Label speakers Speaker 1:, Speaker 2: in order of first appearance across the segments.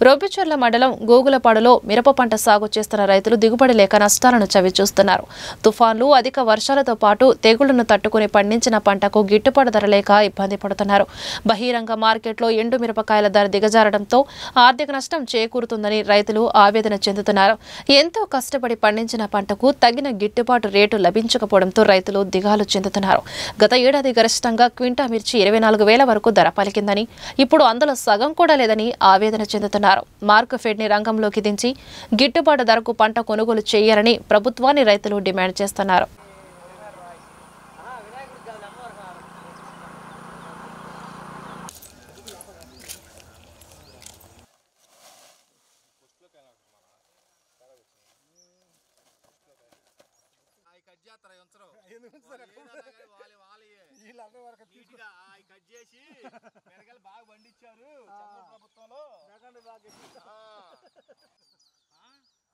Speaker 1: రొబ్బిచెర్ల మండలం గోగులపాడులో మిరప పంట సాగు చేస్తున్న రైతులు దిగుబడి లేక నష్టాలను చవిచూస్తున్నారు. తుఫాన్లు, అధిక వర్షాలతో పాటు తెగుళ్లను తట్టుకుని పండించిన పంటకు గిట్టుబాటు ధర లేక ఇబ్బంది పడుతున్నారు. బహిరంగ మార్కెట్లో ఎండు మిరపకాయల ధర దిగజారడంతో ఆర్థిక నష్టం చేకూరుతుందని రైతులు ఆవేదన చెందుతున్నారు. ఎంతో కష్టపడి పండించిన పంటకు తగిన గిట్టుబాటు రేటు లభించకపోవడంతో రైతులు దిగాలు చెందుతున్నారు. గత ఏడాది గరిష్టంగా క్వింటా మిర్చి 24,000 వరకు ధర పలికిందని, ఇప్పుడు అందులో సగం కూడా లేదని ఆవేదన చెందుతున్నారు. మార్కెట్ ని రంగంలోకి దించి గిట్టుబాటు ధరకు పంట కొనుగోలు చేయాలని ప్రభుత్వాన్ని రైతులు డిమాండ్ చేస్తున్నారు.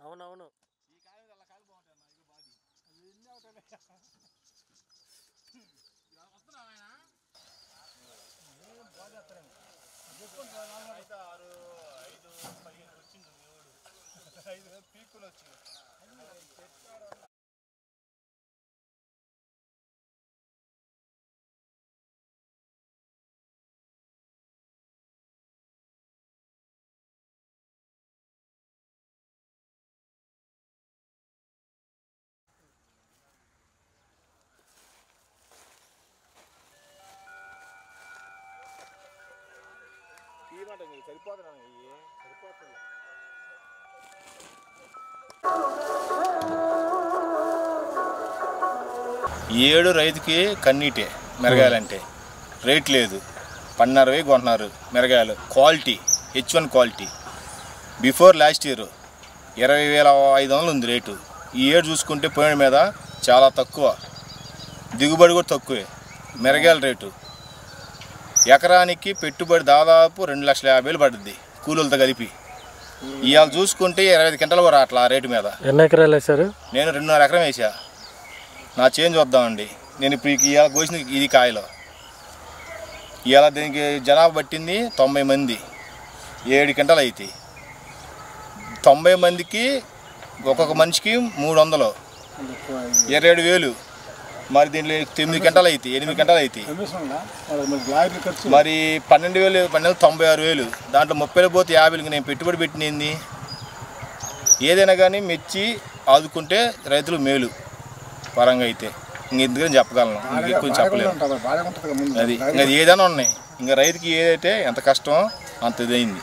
Speaker 2: అవునవును
Speaker 3: ఏడు రైతుకి కన్నీటే మిరగాయలంటే రేట్ లేదు. 12,000 కొంటున్నారు మిరగాయలు. Quality H1 quality. Before last year 20,500 ఉంది రేటు. ఈ ఏడు చూసుకుంటే పోయిన మీద చాలా తక్కువ, దిగుబడి కూడా తక్కువే. మిరగాయల రేటు ఎకరానికి పెట్టుబడి దాదాపు 2,50,000 పడుద్ది కూలీలతో కలిపి. ఇవాళ చూసుకుంటే 25 క్వింటాలు కూడా అట్లా రేటు మీద.
Speaker 2: ఎన్ని ఎకరాలు వేశారు?
Speaker 3: నేను 2.5 ఎకరం వేసా. నా చేంజ్ వద్దామండి. నేను ఇప్పుడు ఇవాళ కోసిన ఇది కాయలో ఇవాళ దీనికి జనాభా పట్టింది 90 మంది. 7 క్వింటాలు అవుతాయి. 90 మందికి ఒక్కొక్క మనిషికి 300, 27,000. మరి దీంట్లో 9 క్వింటాలు అవుతాయి, 8 క్వింటాలు అవుతాయి. మరి 12,000, 96,000. దాంట్లో 30 పోతే 50,000 నేను పెట్టుబడి పెట్టింది. ఏదైనా కానీ మెచ్చి ఆదుకుంటే రైతులు మేలు పరంగా అయితే ఇంకెందుకని చెప్పగలను, ఇంకెక్కువ చెప్పలేను. అది ఇంకా ఏదైనా ఉన్నాయి. ఇంకా రైతుకి ఏదైతే ఎంత కష్టమో అంత ఇదైంది.